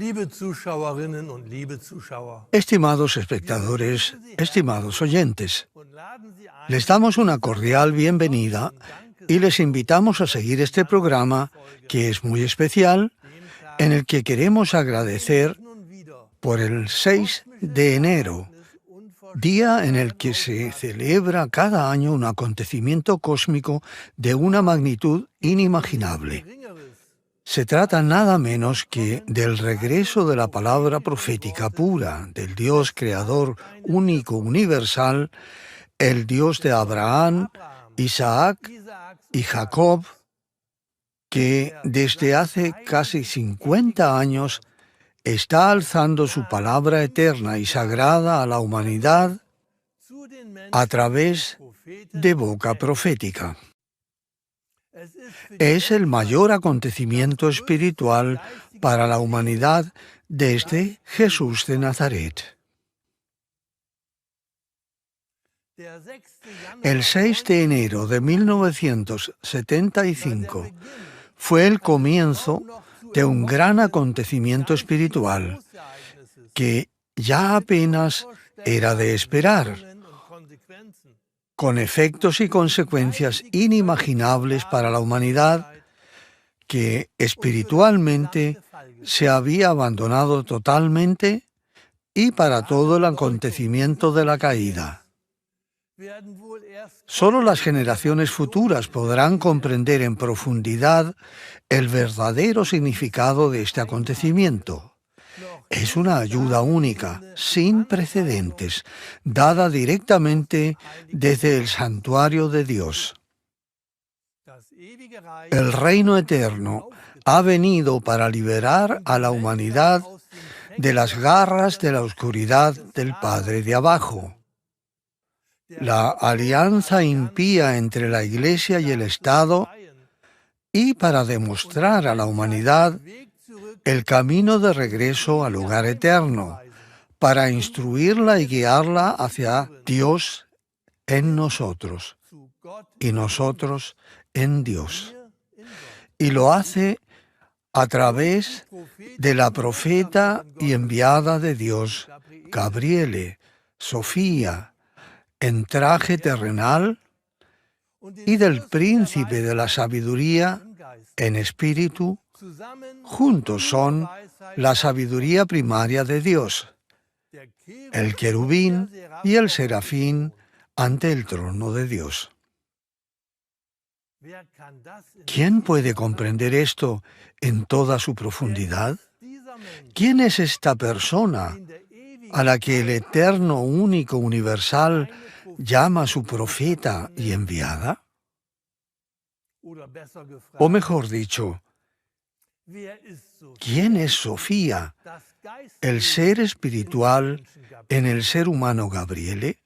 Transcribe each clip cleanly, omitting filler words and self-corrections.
Liebe Zuschauerinnen und liebe Zuschauer, Estimados espectadores, estimados oyentes, les damos una cordial bienvenida y les invitamos a seguir este programa que es muy especial, en el que queremos agradecer por el 6 de enero, día en el que se celebra cada año un acontecimiento cósmico de una magnitud inimaginable. Se trata nada menos que del regreso de la palabra profética pura del Dios creador único, universal, el Dios de Abraham, Isaac y Jacob, que desde hace casi 50 años está alzando su palabra eterna y sagrada a la humanidad a través de boca profética. Es el mayor acontecimiento espiritual para la humanidad desde Jesús de Nazaret. El 6 de enero de 1975 fue el comienzo de un gran acontecimiento espiritual que ya apenas era de esperar, con efectos y consecuencias inimaginables para la humanidad que espiritualmente se había abandonado totalmente y para todo el acontecimiento de la caída. Solo las generaciones futuras podrán comprender en profundidad el verdadero significado de este acontecimiento. Es una ayuda única, sin precedentes, dada directamente desde el santuario de Dios. El reino eterno ha venido para liberar a la humanidad de las garras de la oscuridad del Padre de abajo. La alianza impía entre la Iglesia y el Estado, y para demostrar a la humanidad el camino de regreso al hogar eterno, para instruirla y guiarla hacia Dios en nosotros y nosotros en Dios. Y lo hace a través de la profeta y enviada de Dios, Gabriele, Sofía, en traje terrenal, y del príncipe de la sabiduría en espíritu. Juntos son la sabiduría primaria de Dios, el querubín y el serafín ante el trono de Dios. ¿Quién puede comprender esto en toda su profundidad? ¿Quién es esta persona a la que el eterno, único, universal llama su profeta y enviada? O mejor dicho, ¿quién es Sofía, el ser espiritual en el ser humano Gabriele?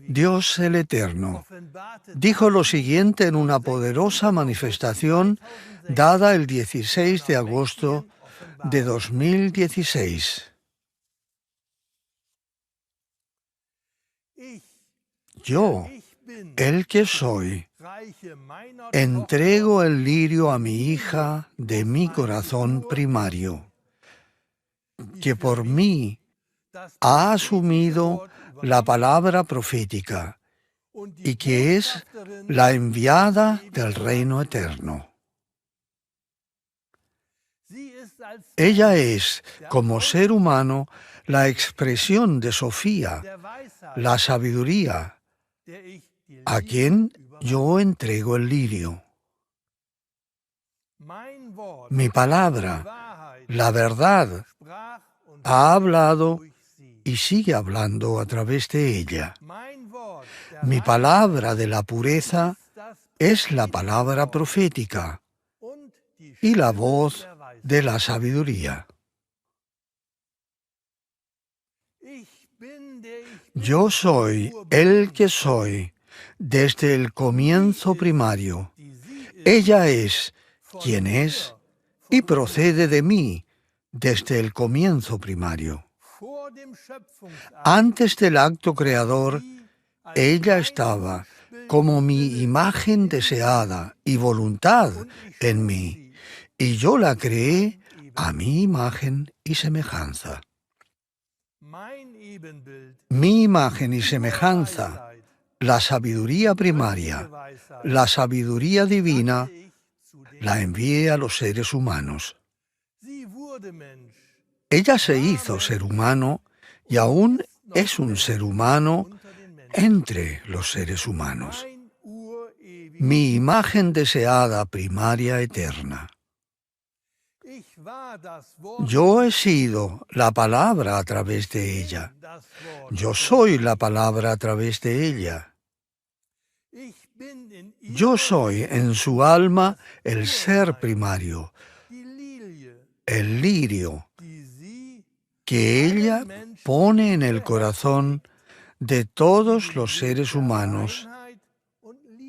Dios el Eterno dijo lo siguiente en una poderosa manifestación dada el 16 de agosto de 2016. Yo, el que soy, entrego el lirio a mi hija de mi corazón primario, que por mí ha asumido la palabra profética y que es la enviada del reino eterno. Ella es, como ser humano, la expresión de Sofía, la sabiduría, a quien yo entrego el lirio. Mi palabra, la verdad, ha hablado y sigue hablando a través de ella. Mi palabra de la pureza es la palabra profética y la voz de la sabiduría. Yo soy el que soy desde el comienzo primario. Ella es quien es y procede de mí desde el comienzo primario. Antes del acto creador, ella estaba como mi imagen deseada y voluntad en mí, y yo la creé a mi imagen y semejanza. Mi imagen y semejanza, la sabiduría primaria, la sabiduría divina, la envié a los seres humanos. Ella se hizo ser humano y aún es un ser humano entre los seres humanos. Mi imagen deseada primaria eterna. Yo he sido la palabra a través de ella. Yo soy la palabra a través de ella. Yo soy en su alma el ser primario, el lirio, que ella pone en el corazón de todos los seres humanos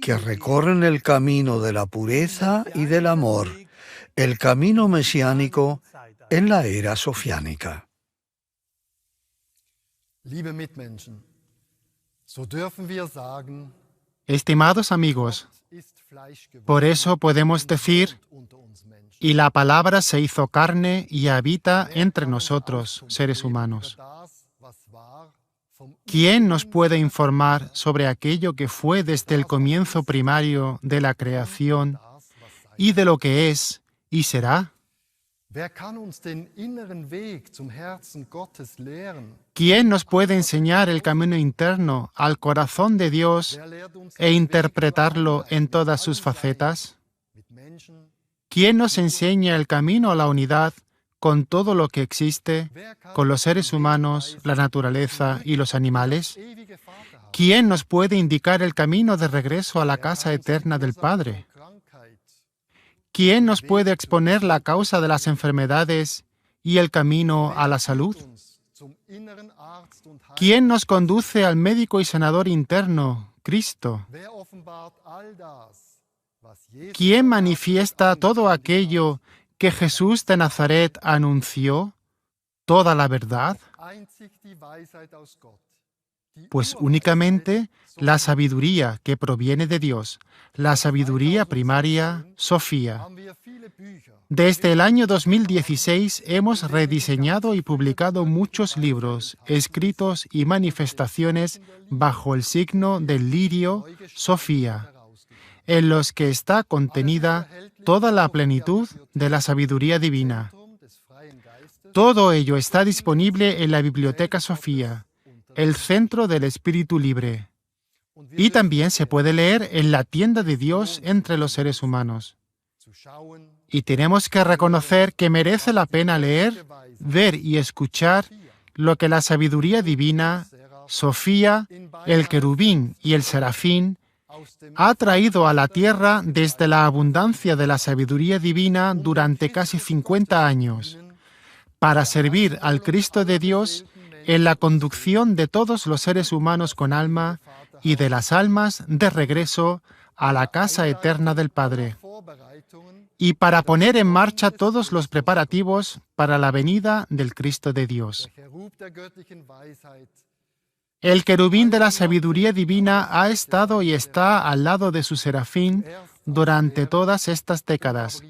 que recorren el camino de la pureza y del amor, el camino mesiánico en la era sofiánica. Liebe Mitmenschen, so dürfen wir sagen, Estimados amigos, por eso podemos decir, y la palabra se hizo carne y habita entre nosotros, seres humanos. ¿Quién nos puede informar sobre aquello que fue desde el comienzo primario de la creación y de lo que es y será? ¿Quién nos puede enseñar el camino interno al corazón de Dios e interpretarlo en todas sus facetas? ¿Quién nos enseña el camino a la unidad con todo lo que existe, con los seres humanos, la naturaleza y los animales? ¿Quién nos puede indicar el camino de regreso a la casa eterna del Padre? ¿Quién nos puede exponer la causa de las enfermedades y el camino a la salud? ¿Quién nos conduce al médico y sanador interno, Cristo? ¿Quién manifiesta todo aquello que Jesús de Nazaret anunció, toda la verdad? Pues únicamente la sabiduría que proviene de Dios, la sabiduría primaria, Sofía. Desde el año 2016 hemos rediseñado y publicado muchos libros, escritos y manifestaciones bajo el signo del lirio, Sofía, en los que está contenida toda la plenitud de la sabiduría divina. Todo ello está disponible en la Biblioteca Sofía, el Centro del Espíritu Libre, y también se puede leer en la tienda de Dios entre los seres humanos. Y tenemos que reconocer que merece la pena leer, ver y escuchar lo que la sabiduría divina, Sofía, el querubín y el serafín, ha traído a la tierra desde la abundancia de la sabiduría divina durante casi 50 años, para servir al Cristo de Dios en la conducción de todos los seres humanos con alma y de las almas de regreso a la casa eterna del Padre, y para poner en marcha todos los preparativos para la venida del Cristo de Dios. El querubín de la sabiduría divina ha estado y está al lado de su serafín durante todas estas décadas.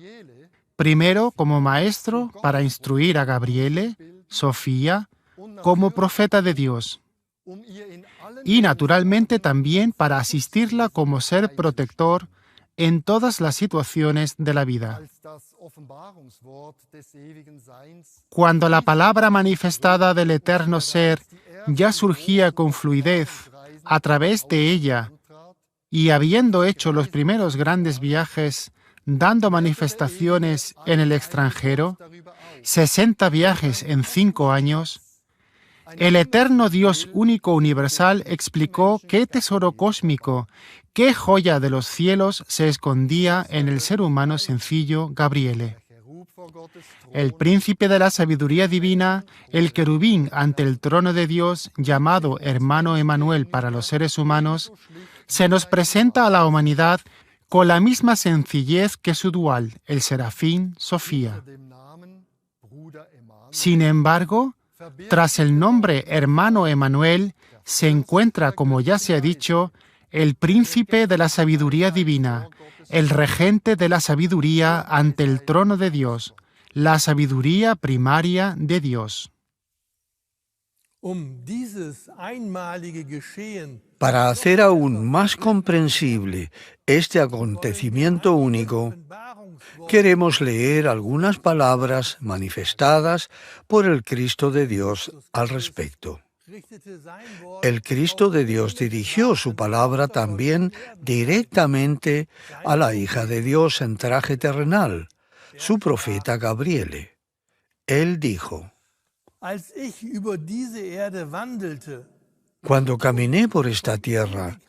Primero como maestro para instruir a Gabriele, Sofía, como profeta de Dios. Y naturalmente también para asistirla como ser protector en todas las situaciones de la vida. Cuando la palabra manifestada del eterno ser ya surgía con fluidez a través de ella, y habiendo hecho los primeros grandes viajes, dando manifestaciones en el extranjero, 60 viajes en 5 años, el eterno Dios único universal explicó qué tesoro cósmico, qué joya de los cielos se escondía en el ser humano sencillo Gabriele. El príncipe de la sabiduría divina, el querubín ante el trono de Dios, llamado hermano Emanuel para los seres humanos, se nos presenta a la humanidad con la misma sencillez que su dual, el serafín Sofía. Sin embargo, tras el nombre hermano Emanuel, se encuentra, como ya se ha dicho, el príncipe de la sabiduría divina, el regente de la sabiduría ante el trono de Dios, la sabiduría primaria de Dios. Dieses einmalige Geschehen Para hacer aún más comprensible este acontecimiento único, queremos leer algunas palabras manifestadas por el Cristo de Dios al respecto. El Cristo de Dios dirigió su palabra también directamente a la hija de Dios en traje terrenal, su profeta Gabriele. Él dijo: Als ich über diese Erde wandelte, cuando caminé por esta tierra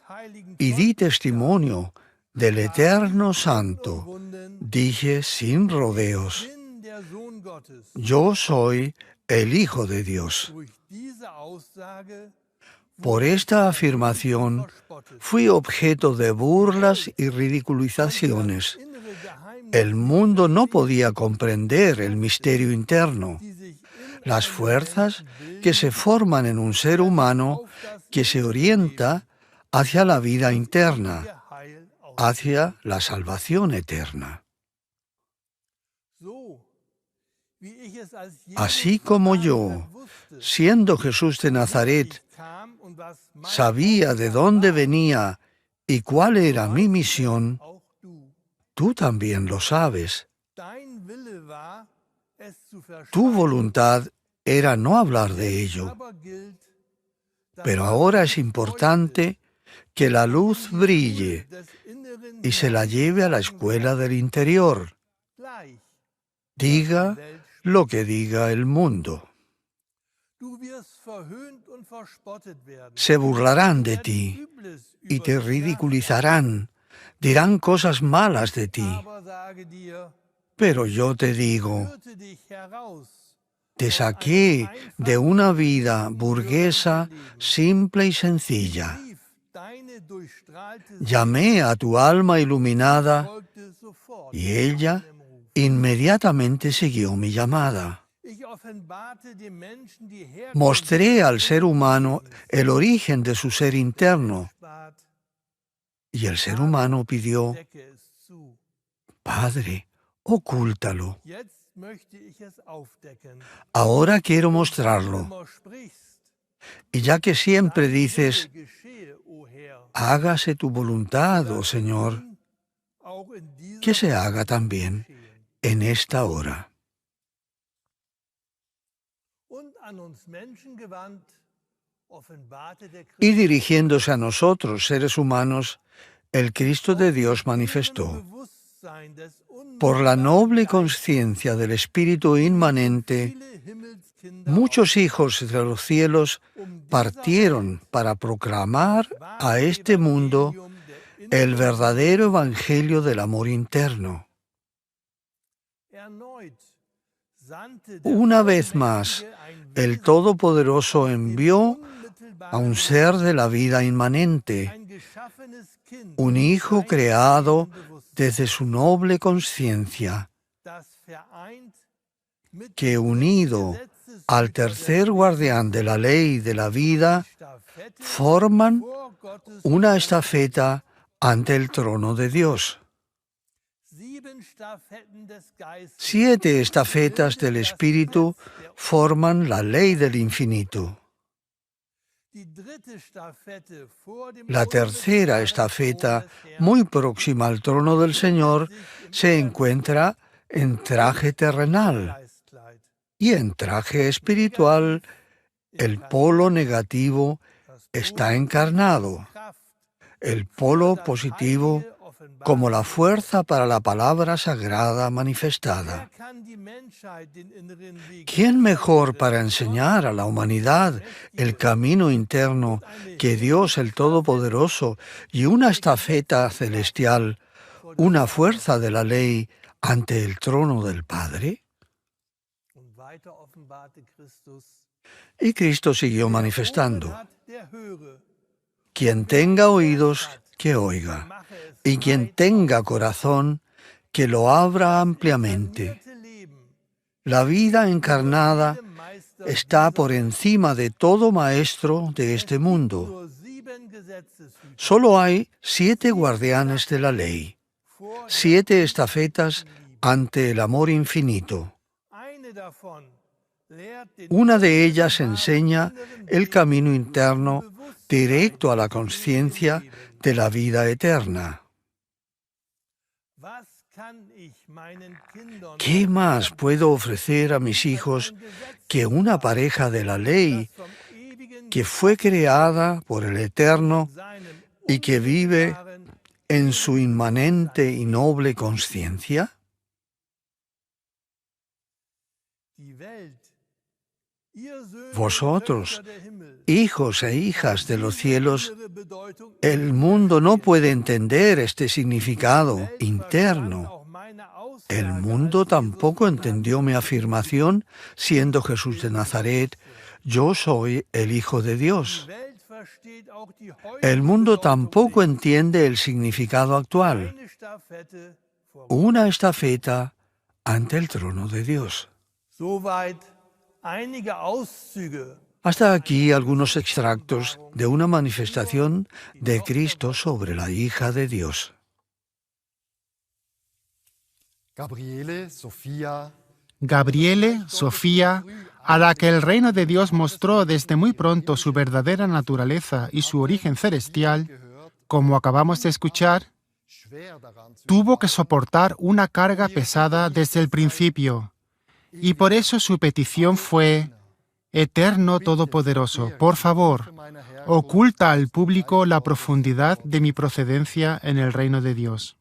y di testimonio del Eterno Santo, dije sin rodeos: bin der Sohn Gottes. yo soy el Hijo de Dios. Durch diese Aussage Por esta afirmación fui objeto de burlas y ridiculizaciones. innere Geheimnis, El mundo no podía comprender el misterio interno, die sich in las fuerzas que se forman en un ser humano que se orienta hacia la vida interna, ihr Heil aus. hacia la salvación eterna. So, wie ich es als Jesus Así como yo, wusste, siendo Jesús de Nazaret, kam und was mein sabía de dónde venía y cuál era mi misión, auch du. tú también lo sabes. Dein Wille war, es zu Tu verschweigen, voluntad era no hablar de ello, aber gilt, dass pero ahora es importante que la luz brille des inneren y se la lleve a la escuela del interior, gleich. diga lo que diga el mundo. Du wirst verhöhnt und verspottet werden. Se burlarán de ti Übles y über te dich sagen, ridiculizarán, dirán cosas malas de ti, aber sage dir, pero yo te digo, führte dich heraus, te saqué de una vida burguesa simple y sencilla. rief deine durchstrahlte Llamé a tu alma iluminada folgte sofort y ella deinem Ruf. inmediatamente siguió mi llamada. Ich offenbarte dem Menschen die Mostré al ser humano el origen de su ser interno Herkunft, y el ser humano pidió: decke es zu. Padre, ocúltalo. Jetzt möchte ich es aufdecken. Ahora quiero mostrarlo. Immer sprichst, Y ya que siempre dices: geschehe, o Herr, hágase tu voluntad, oh Señor, auch in dieser que se haga también geschehen. en esta hora. Und an uns Menschen gewandt, offenbarte der Y Christus dirigiéndose a nosotros, seres humanos, el Cristo de Dios manifestó: Bewusstsein des por la noble conciencia del Espíritu inmanente, viele Himmelskinder muchos hijos de los cielos partieron para proclamar a este mundo el verdadero evangelio del amor interno. erneut sandte der Una vez más, ein el Todopoderoso envió unmittelbar a un ser de la vida inmanente, ein geschaffenes Kind, un hijo creado desde su noble conciencia, das vereint mit que unido al tercer guardián de la ley de la vida, Stafette forman vor Gottes una estafeta ante el trono de Dios. 7 Stafetten des Geistes. 7 estafetas del Espíritu forman la ley del infinito. Die dritte Stafette vor dem La tercera estafeta, muy próxima al trono del Señor, se encuentra en traje terrenal, Geistkleid. y en traje espiritual el polo negativo está encarnado, Kraft, el polo positivo como la fuerza para la palabra sagrada manifestada. Wer kann die Menschheit den inneren Weg ¿Quién mejor para enseñar a la humanidad el camino interno que Dios el Todopoderoso y una estafeta celestial, una fuerza de la ley ante el trono del Padre? und weiter offenbarte Christus? Y Cristo siguió manifestando: Hat, der höre, quien tenga oídos, que oiga, mache es y quien tenga corazón, que lo abra ampliamente. inkarnierte Leben, La vida encarnada dem Meister está por encima de todo maestro de este mundo. nur 7 Solo hay 7 guardianes de la ley, 7 estafetas ante el amor infinito. Una de ellas enseña el camino interno directo a la conciencia de la vida eterna. ¿Qué más puedo ofrecer a mis hijos que una pareja de la ley que fue creada por el Eterno y que vive en su inmanente y noble conciencia? Vosotros, hijos e hijas de los cielos, el mundo no puede entender este significado interno. El mundo tampoco entendió mi afirmación, siendo Jesús de Nazaret, yo soy el Hijo de Dios. El mundo tampoco entiende el significado actual. Una estafeta ante el trono de Dios. Hasta aquí algunos extractos de una manifestación de Cristo sobre la hija de Dios. Gabriele, Sofía, a la que el reino de Dios mostró desde muy pronto su verdadera naturaleza y su origen celestial, como acabamos de escuchar, tuvo que soportar una carga pesada desde el principio, y por eso su petición fue: Eterno Todopoderoso, por favor, oculta al público la profundidad de mi procedencia en el reino de Dios.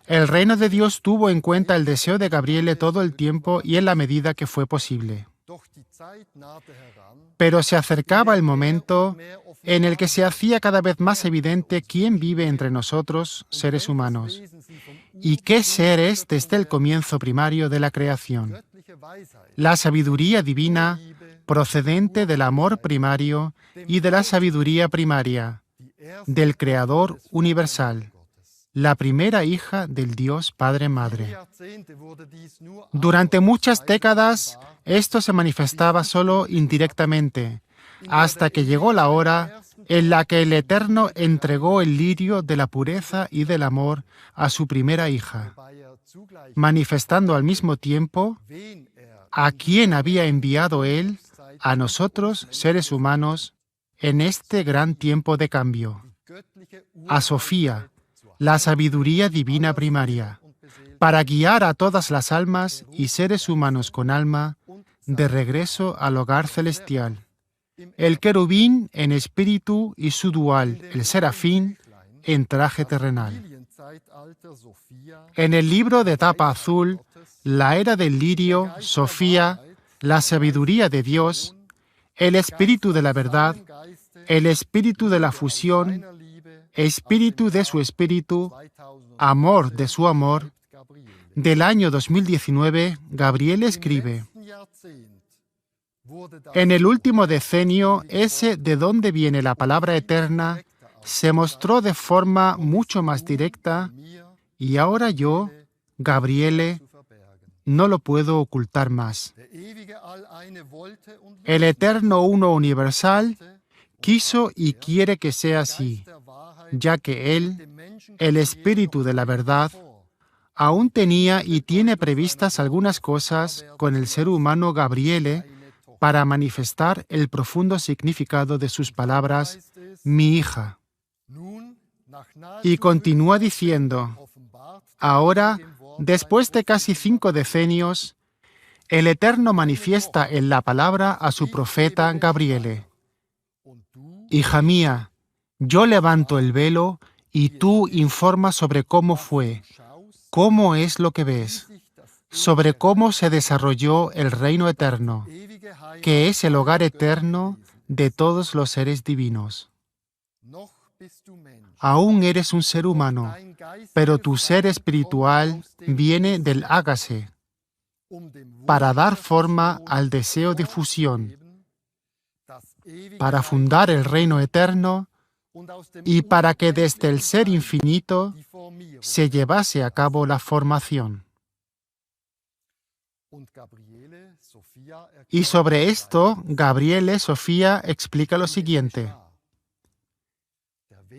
El reino de Dios tuvo en cuenta el deseo de Gabriele todo el tiempo y en la medida que fue posible. Pero se acercaba el momento en el que se hacía cada vez más evidente quién vive entre nosotros, seres humanos, y qué ser es desde el comienzo primario de la creación. La sabiduría divina procedente del amor primario y de la sabiduría primaria, del Creador universal, la primera hija del Dios Padre-Madre. Durante muchas décadas, esto se manifestaba solo indirectamente, hasta que llegó la hora en la que el Eterno entregó el lirio de la pureza y del amor a su primera hija, manifestando al mismo tiempo a quién había enviado Él a nosotros, seres humanos, en este gran tiempo de cambio. A Sofía, la sabiduría divina primaria, para guiar a todas las almas y seres humanos con alma de regreso al hogar celestial. El querubín en espíritu y su dual, el serafín, en traje terrenal. En el libro de tapa azul, la era del lirio, Sofía, la sabiduría de Dios, el espíritu de la verdad, el espíritu de la fusión, espíritu de su espíritu, amor de su amor, del año 2019, Gabriel escribe: en el último decenio, ese de donde viene la palabra eterna se mostró de forma mucho más directa, y ahora yo, Gabriele, no lo puedo ocultar más. El Eterno Uno Universal quiso y quiere que sea así, ya que Él, el Espíritu de la verdad, aún tenía y tiene previstas algunas cosas con el ser humano Gabriele para manifestar el profundo significado de sus palabras, mi hija. Y continúa diciendo: ahora, después de casi 5 decenios, el Eterno manifiesta en la palabra a su profeta Gabriele: hija mía, yo levanto el velo y tú informas sobre cómo fue, cómo es lo que ves, sobre cómo se desarrolló el reino eterno, que es el hogar eterno de todos los seres divinos. Aún eres un ser humano, pero tu ser espiritual viene del hágase, para dar forma al deseo de fusión, para fundar el reino eterno y para que desde el ser infinito se llevase a cabo la formación. Y sobre esto, Gabriele Sofía explica lo siguiente.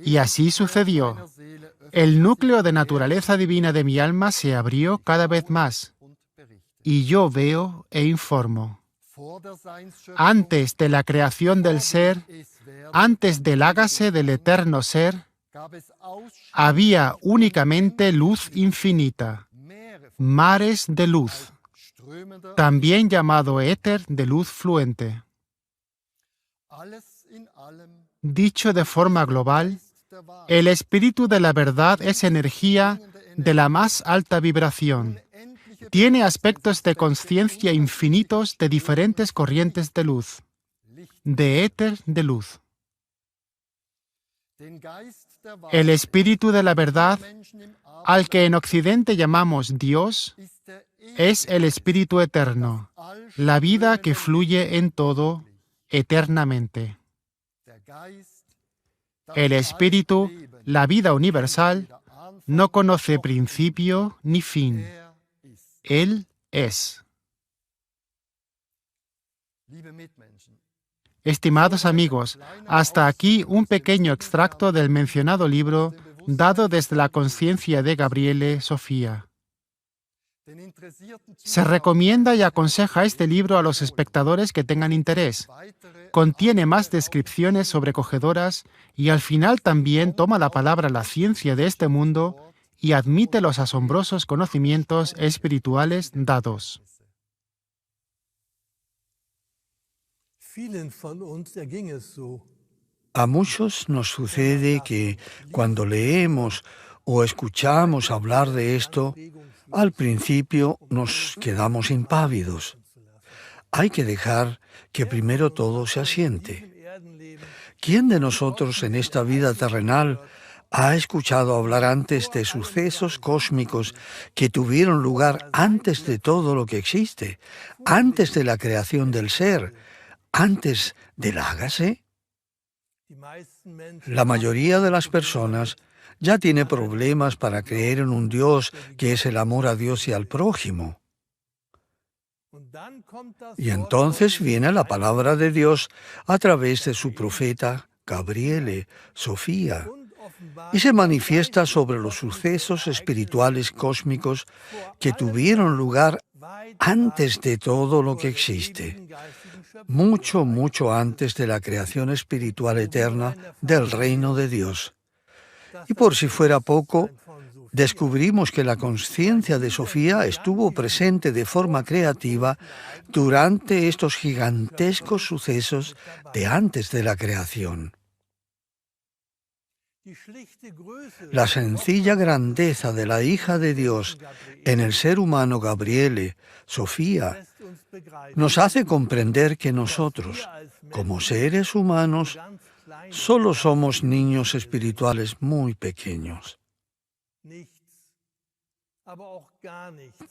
Y así sucedió. El núcleo de naturaleza divina de mi alma se abrió cada vez más, y yo veo e informo. Antes de la creación del ser, antes del hágase del eterno ser, había únicamente luz infinita, mares de luz, también llamado éter de luz fluente. Dicho de forma global, el espíritu de la verdad es energía de la más alta vibración. Tiene aspectos de conciencia infinitos de diferentes corrientes de luz, de éter de luz. El espíritu de la verdad, al que en Occidente llamamos Dios, es el espíritu eterno, la vida que fluye en todo eternamente. El espíritu, la vida universal, no conoce principio ni fin. Él es. Estimados amigos, hasta aquí un pequeño extracto del mencionado libro dado desde la conciencia de Gabriele Sofía. Se recomienda y aconseja este libro a los espectadores que tengan interés. Contiene más descripciones sobrecogedoras y al final también toma la palabra la ciencia de este mundo y admite los asombrosos conocimientos espirituales dados. A muchos nos sucede que cuando leemos o escuchamos hablar de esto, al principio nos quedamos impávidos. Hay que dejar que primero todo se asiente. ¿Quién de nosotros en esta vida terrenal ha escuchado hablar antes de sucesos cósmicos que tuvieron lugar antes de todo lo que existe, antes de la creación del ser, antes del hágase? La mayoría de las personas ya tiene problemas para creer en un Dios que es el amor a Dios y al prójimo. Y entonces viene la palabra de Dios a través de su profeta Gabriele Sofía y se manifiesta sobre los sucesos espirituales cósmicos que tuvieron lugar antes de todo lo que existe, mucho, mucho antes de la creación espiritual eterna del reino de Dios. Y por si fuera poco, descubrimos que la conciencia de Sofía estuvo presente de forma creativa durante estos gigantescos sucesos de antes de la creación. La sencilla grandeza de la hija de Dios en el ser humano Gabriele Sofía nos hace comprender que nosotros, como seres humanos, solo somos niños espirituales muy pequeños.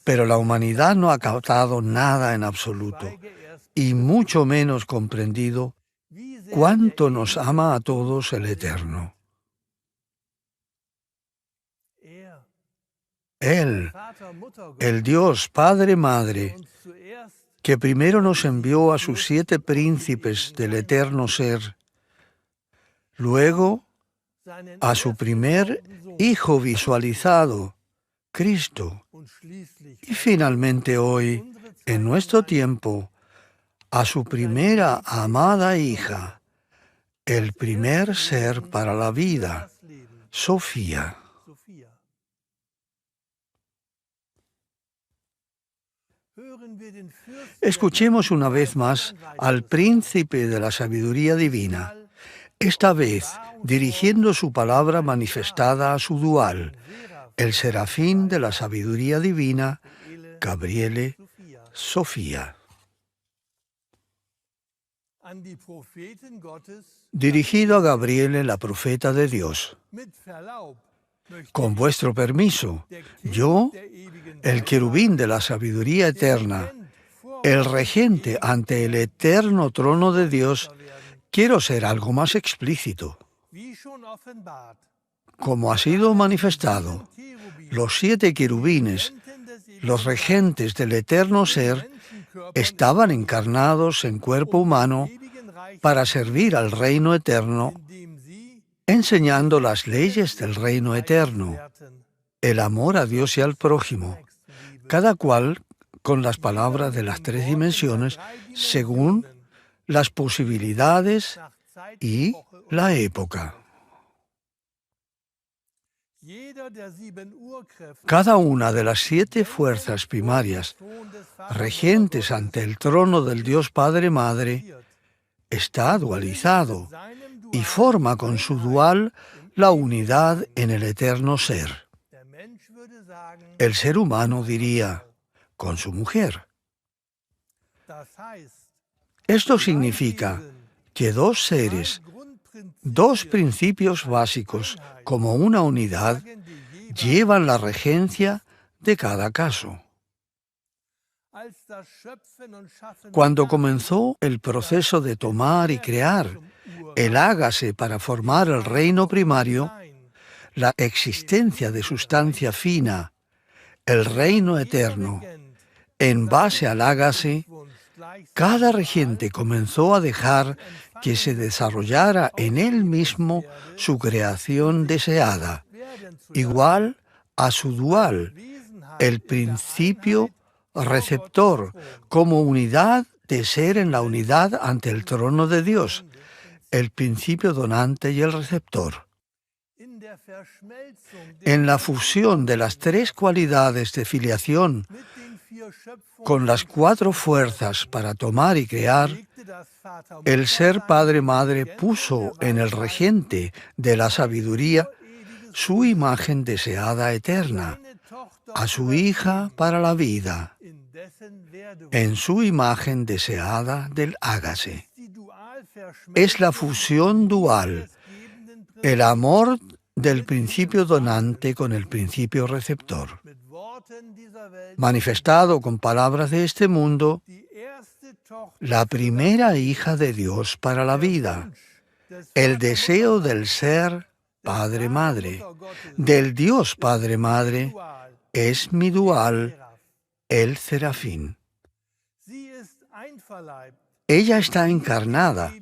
Pero la humanidad no ha captado nada en absoluto, y mucho menos comprendido cuánto nos ama a todos el Eterno. Él, el Dios Padre Madre, que primero nos envió a sus 7 príncipes del eterno ser, luego a su primer Hijo visualizado, Cristo, y finalmente hoy, en nuestro tiempo, a su primera amada hija, el primer ser para la vida, Sofía. Escuchemos una vez más al príncipe de la sabiduría divina, esta vez dirigiendo su palabra manifestada a su dual, el serafín de la sabiduría divina, Gabriele Sofía. Dirigido a Gabriele, la profeta de Dios. Con vuestro permiso, yo, el querubín de la sabiduría eterna, el regente ante el eterno trono de Dios, quiero ser algo más explícito. Como ha sido manifestado, los 7 querubines Los regentes del eterno ser estaban encarnados en cuerpo humano para servir al reino eterno, enseñando las leyes del reino eterno, el amor a Dios y al prójimo, cada cual con las palabras de las tres dimensiones según las posibilidades y la época. Cada una de las 7 fuerzas primarias regentes ante el trono del Dios Padre Madre está dualizado y forma con su dual la unidad en el eterno ser. El ser humano diría, con su mujer. Esto significa que dos seres, dos principios básicos como una unidad, llevan la regencia de cada caso. Cuando comenzó el proceso de tomar y crear el hágase para formar el reino primario, la existencia de sustancia fina, el reino eterno, en base al hágase, cada regente comenzó a dejar que se desarrollara en él mismo su creación deseada, igual a su dual, el principio receptor, como unidad de ser en la unidad ante el trono de Dios, el principio donante y el receptor. En la fusión de las 3 cualidades de filiación con las 4 fuerzas para tomar y crear, el ser Padre-Madre puso en el regente de la sabiduría su imagen deseada eterna, a su hija para la vida, en su imagen deseada del hágase. Es la fusión dual, el amor del principio donante con el principio receptor. Manifestado con palabras de este mundo, la primera hija de Dios para la vida, el deseo del ser Padre-Madre, del Dios Padre-Madre, es mi dual, el serafín. Ella está encarnada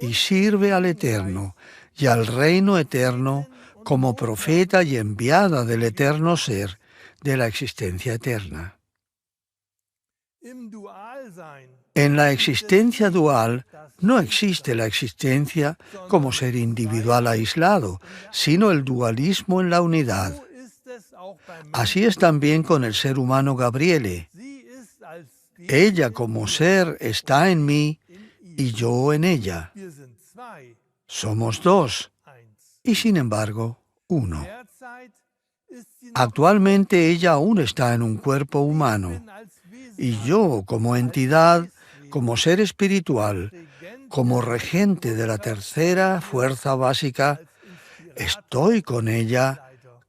y sirve al Eterno y al reino eterno como profeta y enviada del eterno ser de la existencia eterna. En la existencia dual no existe la existencia como ser individual aislado, sino el dualismo en la unidad. Así es también con el ser humano Gabriele. Ella como ser está en mí y yo en ella. Somos 2 y sin embargo 1. Actualmente ella aún está en un cuerpo humano y yo como entidad, como ser espiritual, como regente de la tercera fuerza básica, estoy con ella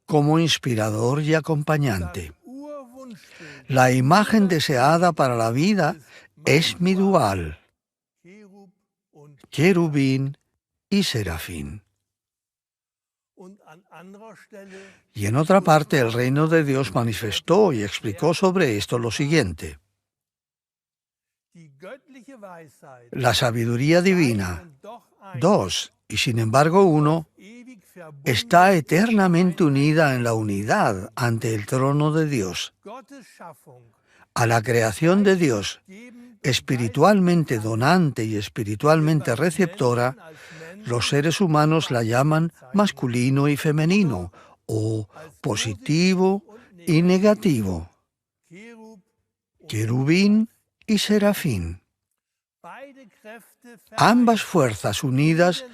como inspirador y acompañante. La imagen deseada para la vida es mi dual, querubín y serafín. Y en otra parte el reino de Dios manifestó y explicó sobre esto lo siguiente. La sabiduría divina, 2 y sin embargo 1, está eternamente unida en la unidad ante el trono de Dios. A la creación de Dios, espiritualmente donante y espiritualmente receptora, los seres humanos la llaman masculino y femenino, o positivo y negativo, querubín y serafín. Ambas fuerzas unidas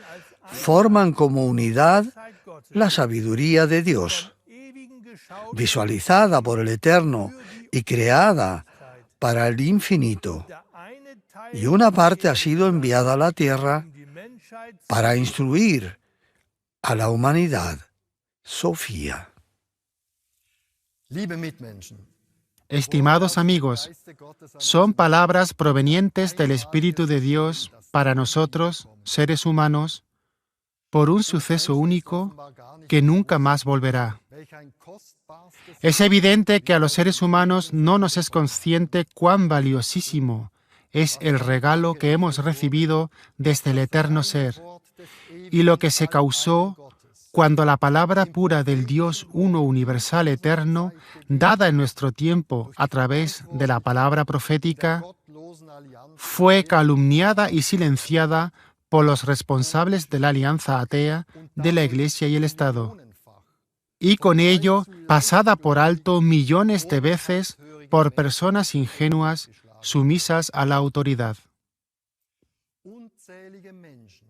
forman como unidad la sabiduría de Dios, visualizada por el Eterno y creada para el infinito. Y una parte ha sido enviada a la tierra para instruir a la humanidad. Sofía. Estimados amigos, son palabras provenientes del Espíritu de Dios para nosotros, seres humanos, por un suceso único que nunca más volverá. Es evidente que a los seres humanos no nos es consciente cuán valiosísimo es el regalo que hemos recibido desde el eterno Ser y lo que se causó cuando la palabra pura del Dios uno universal eterno, dada en nuestro tiempo a través de la palabra profética, fue calumniada y silenciada por los responsables de la alianza atea de la Iglesia y el Estado, y con ello pasada por alto millones de veces por personas ingenuas sumisas a la autoridad.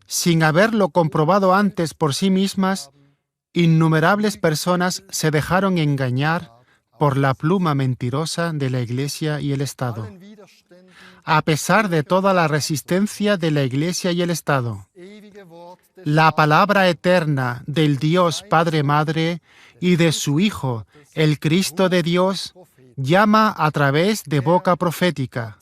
Sin haberlo comprobado antes por sí mismas, innumerables personas se dejaron engañar por la pluma mentirosa de la Iglesia y el Estado. A pesar de toda la resistencia de la Iglesia y el Estado, la palabra eterna del Dios Padre Madre y de su Hijo, el Cristo de Dios, llama a través de boca profética.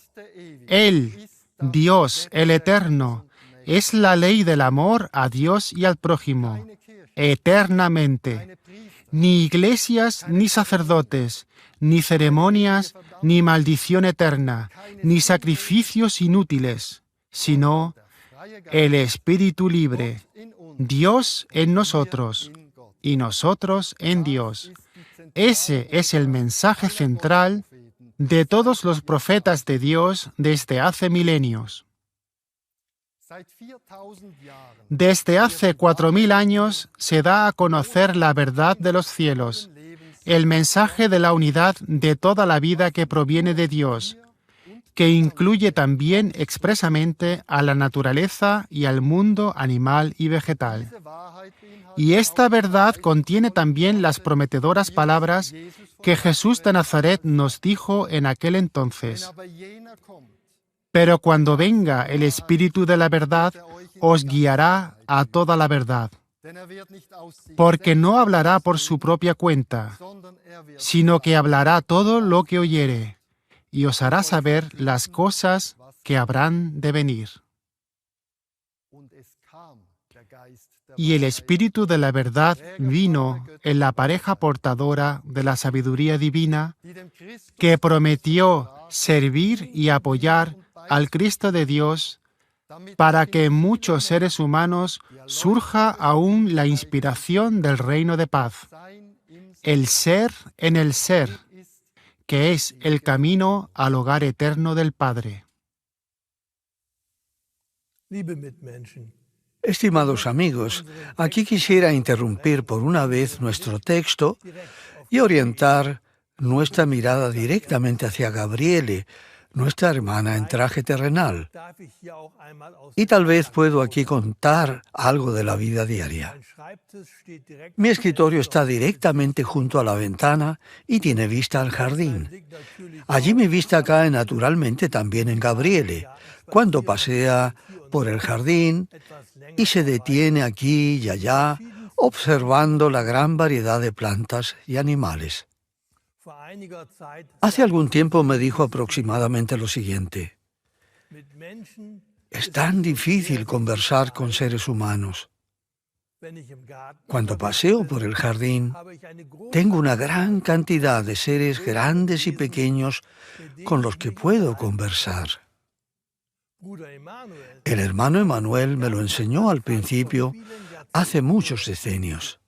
Él, Dios, el Eterno, es la ley del amor a Dios y al prójimo, eternamente. Ni iglesias, ni sacerdotes, ni ceremonias, ni maldición eterna, ni sacrificios inútiles, sino el Espíritu libre, Dios en nosotros y nosotros en Dios. Ese es el mensaje central de todos los profetas de Dios desde hace milenios. Desde hace 4000 años se da a conocer la verdad de los cielos, el mensaje de la unidad de toda la vida que proviene de Dios, que incluye también expresamente a la naturaleza y al mundo animal y vegetal. Y esta verdad contiene también las prometedoras palabras que Jesús de Nazaret nos dijo en aquel entonces. Pero cuando venga el Espíritu de la verdad, os guiará a toda la verdad, porque no hablará por su propia cuenta, sino que hablará todo lo que oyere, y os hará saber las cosas que habrán de venir. Y el Espíritu de la verdad vino en la pareja portadora de la sabiduría divina, que prometió servir y apoyar al Cristo de Dios, para que en muchos seres humanos surja aún la inspiración del reino de paz, el ser en el ser, que es el camino al hogar eterno del Padre. Estimados amigos, aquí quisiera interrumpir por una vez nuestro texto y orientar nuestra mirada directamente hacia Gabriele, nuestra hermana en traje terrenal. Y tal vez puedo aquí contar algo de la vida diaria. Mi escritorio está directamente junto a la ventana y tiene vista al jardín. Allí mi vista cae naturalmente también en Gabriele, cuando pasea por el jardín y se detiene aquí y allá, observando la gran variedad de plantas y animales. Hace algún tiempo me dijo aproximadamente lo siguiente: es tan difícil conversar con seres humanos. Cuando paseo por el jardín, tengo una gran cantidad de seres grandes y pequeños con los que puedo conversar. El hermano Emanuel me lo enseñó al principio, hace muchos decenios.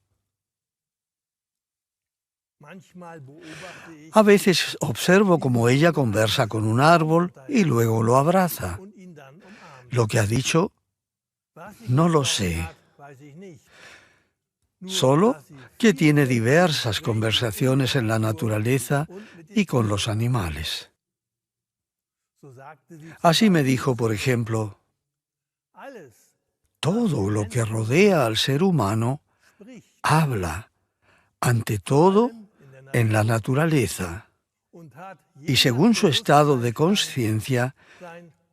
A veces observo cómo ella conversa con un árbol y luego lo abraza. Lo que ha dicho, no lo sé. Solo que tiene diversas conversaciones en la naturaleza y con los animales. Así me dijo, por ejemplo, todo lo que rodea al ser humano habla, ante todo, en la naturaleza, y según su estado de conciencia,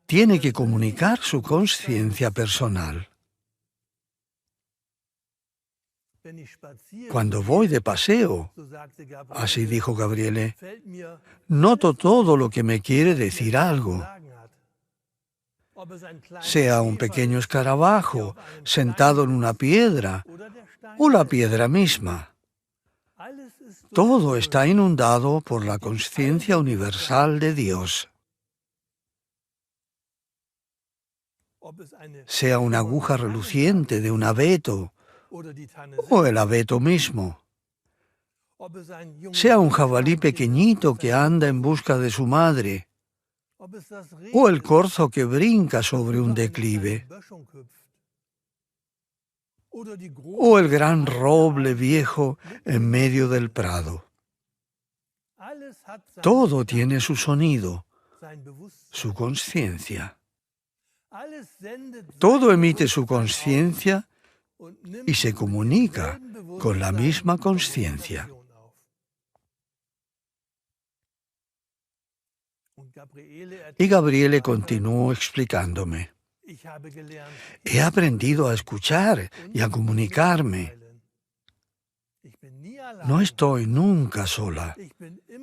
tiene que comunicar su conciencia personal. Cuando voy de paseo, así dijo Gabriele, noto todo lo que me quiere decir algo. sea un pequeño escarabajo sentado en una piedra o la piedra misma. Todo está inundado por la conciencia universal de Dios. Sea una aguja reluciente de un abeto o el abeto mismo. Sea un jabalí pequeñito que anda en busca de su madre, o el corzo que brinca sobre un declive, o el gran roble viejo en medio del prado. Todo tiene su sonido, su conciencia. Todo emite su conciencia y se comunica con la misma conciencia. Y Gabriele continuó explicándome: he aprendido a escuchar y a comunicarme. No estoy nunca sola.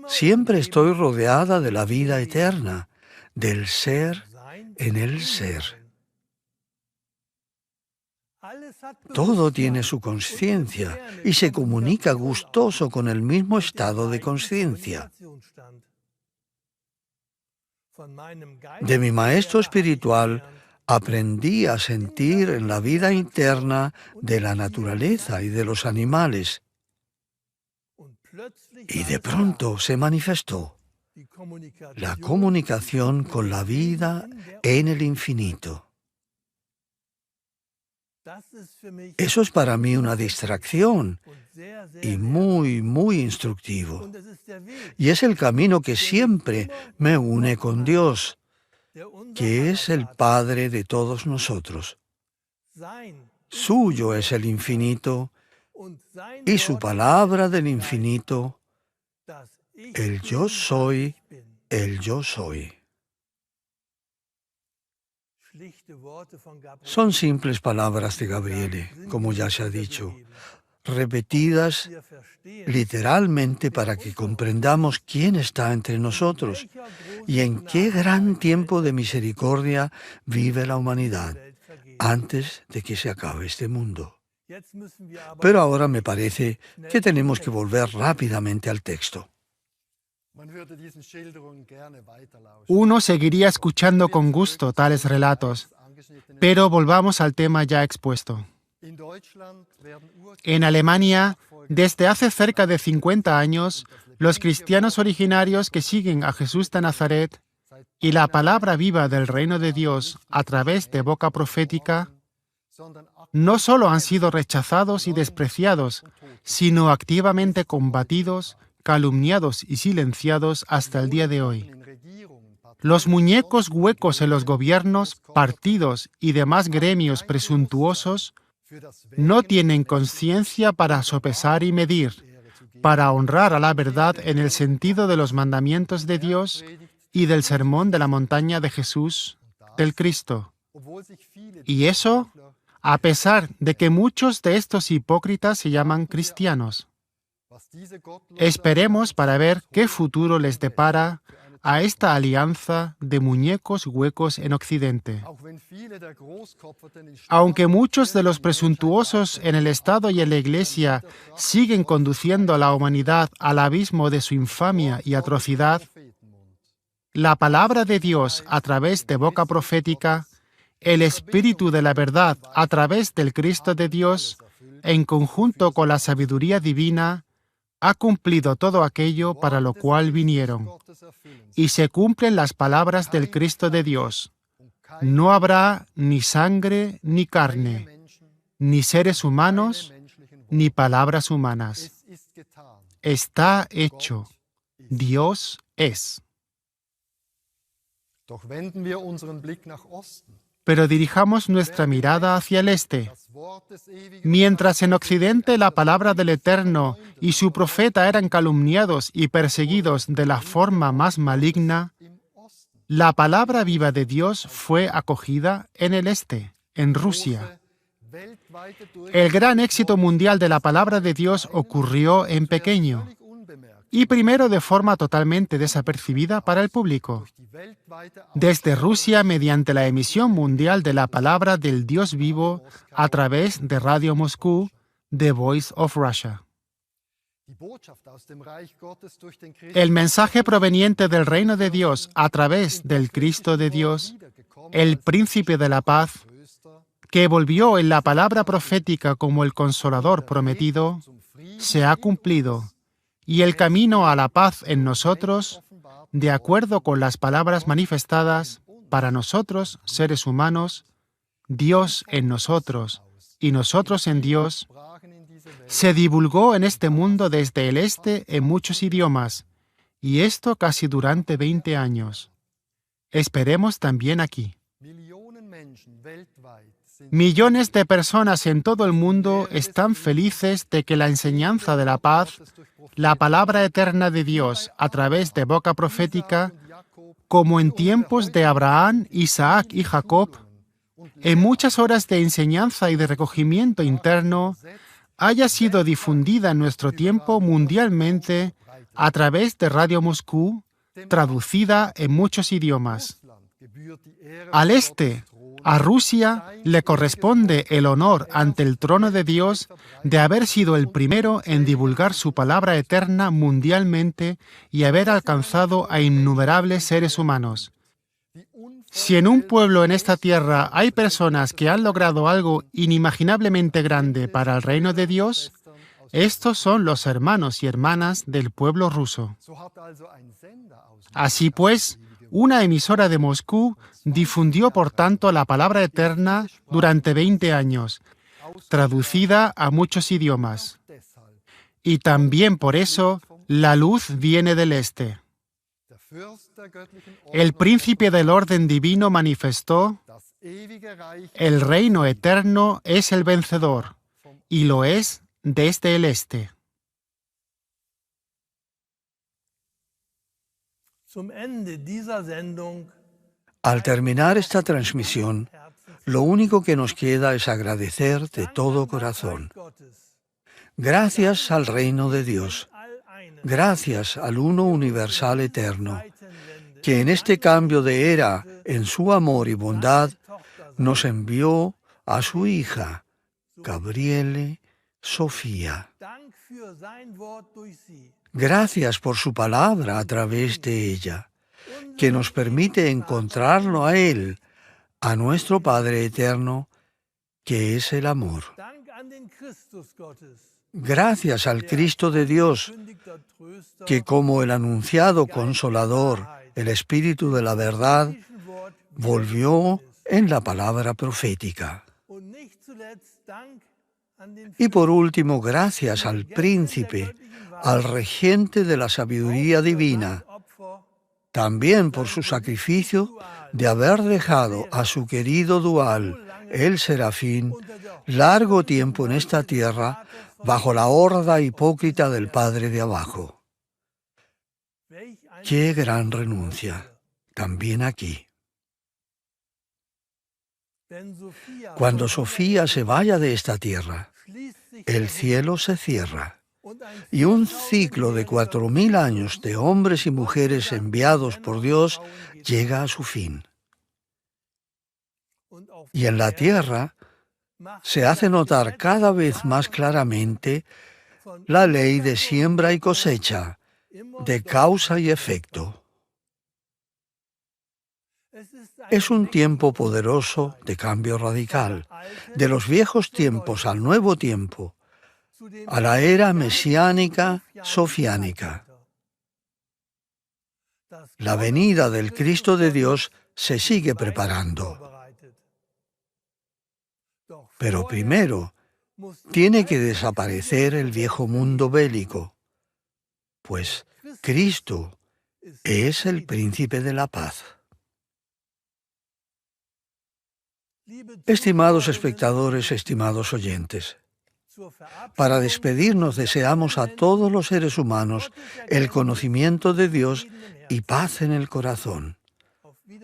Siempre estoy rodeada de la vida eterna, del ser en el ser. Todo tiene su conciencia y se comunica gustoso con el mismo estado de conciencia. De mi maestro espiritual aprendí a sentir en la vida interna de la naturaleza y de los animales. Y de pronto se manifestó la comunicación con la vida en el infinito. Eso es para mí una distracción y muy, muy instructivo. Y es el camino que siempre me une con Dios, que es el Padre de todos nosotros. Suyo es el infinito y su palabra del infinito, el yo soy, el yo soy. Son simples palabras de Gabriele, como ya se ha dicho, repetidas literalmente para que comprendamos quién está entre nosotros y en qué gran tiempo de misericordia vive la humanidad antes de que se acabe este mundo. Pero ahora me parece que tenemos que volver rápidamente al texto. Uno seguiría escuchando con gusto tales relatos, pero volvamos al tema ya expuesto. En Alemania, desde hace cerca de 50 años, los cristianos originarios que siguen a Jesús de Nazaret y la palabra viva del reino de Dios a través de boca profética, no solo han sido rechazados y despreciados, sino activamente combatidos, calumniados y silenciados hasta el día de hoy. Los muñecos huecos en los gobiernos, partidos y demás gremios presuntuosos no tienen conciencia para sopesar y medir, para honrar a la verdad en el sentido de los mandamientos de Dios y del sermón de la montaña de Jesús, del Cristo. Y eso, a pesar de que muchos de estos hipócritas se llaman cristianos. Esperemos para ver qué futuro les depara a esta alianza de muñecos huecos en Occidente. Aunque muchos de los presuntuosos en el Estado y en la Iglesia siguen conduciendo a la humanidad al abismo de su infamia y atrocidad, la palabra de Dios a través de boca profética, el Espíritu de la verdad a través del Cristo de Dios, en conjunto con la sabiduría divina, ha cumplido todo aquello para lo cual vinieron. Y se cumplen las palabras del Cristo de Dios. No habrá ni sangre ni carne, ni seres humanos, ni palabras humanas. Está hecho. Dios es. Pero dirijamos nuestra mirada hacia el este. Mientras en Occidente la palabra del Eterno y su profeta eran calumniados y perseguidos de la forma más maligna, la palabra viva de Dios fue acogida en el este, en Rusia. El gran éxito mundial de la palabra de Dios ocurrió en pequeño. y primero de forma totalmente desapercibida para el público. Desde Rusia, mediante la emisión mundial de la palabra del Dios vivo a través de Radio Moscú, The Voice of Russia. El mensaje proveniente del reino de Dios a través del Cristo de Dios, el príncipe de la paz, que volvió en la palabra profética como el consolador prometido, se ha cumplido, y el camino a la paz en nosotros, de acuerdo con las palabras manifestadas, para nosotros, seres humanos, Dios en nosotros y nosotros en Dios, se divulgó en este mundo desde el este en muchos idiomas, y esto casi durante 20 años. Esperemos también aquí. Millones de personas en todo el mundo están felices de que la enseñanza de la paz, la palabra eterna de Dios a través de boca profética, como en tiempos de Abraham, Isaac y Jacob, en muchas horas de enseñanza y de recogimiento interno, haya sido difundida en nuestro tiempo mundialmente a través de Radio Moscú, traducida en muchos idiomas. Al este, a Rusia, le corresponde el honor ante el trono de Dios de haber sido el primero en divulgar su palabra eterna mundialmente y haber alcanzado a innumerables seres humanos. Si en un pueblo en esta tierra hay personas que han logrado algo inimaginablemente grande para el reino de Dios, estos son los hermanos y hermanas del pueblo ruso. Así pues, una emisora de Moscú difundió por tanto la palabra eterna durante 20 años, traducida a muchos idiomas. Y también por eso la luz viene del este. El príncipe del orden divino manifestó: el reino eterno es el vencedor, y lo es desde el este. Al terminar esta transmisión, lo único que nos queda es agradecer de todo corazón. Gracias al reino de Dios, gracias al uno universal eterno, que en este cambio de era, en su amor y bondad, nos envió a su hija, Gabriele Sofía. Gracias por su palabra a través de ella, que nos permite encontrarlo a Él, a nuestro Padre eterno, que es el amor. Gracias al Cristo de Dios, que como el anunciado Consolador, el Espíritu de la verdad, volvió en la palabra profética. Y por último, gracias al Príncipe, al Regente de la sabiduría divina, también por su sacrificio de haber dejado a su querido dual, el Serafín, largo tiempo en esta tierra, bajo la horda hipócrita del Padre de abajo. ¡Qué gran renuncia! También aquí. Cuando Sofía se vaya de esta tierra, el cielo se cierra y un ciclo de 4000 años de hombres y mujeres enviados por Dios llega a su fin. Y en la tierra se hace notar cada vez más claramente la ley de siembra y cosecha, de causa y efecto. Es un tiempo poderoso de cambio radical, de los viejos tiempos al nuevo tiempo, a la era mesiánica sofiánica. La venida del Cristo de Dios se sigue preparando. Pero primero tiene que desaparecer el viejo mundo bélico, pues Cristo es el príncipe de la paz. Estimados espectadores, estimados oyentes, para despedirnos deseamos a todos los seres humanos el conocimiento de Dios y paz en el corazón.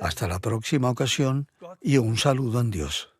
Hasta la próxima ocasión y un saludo en Dios.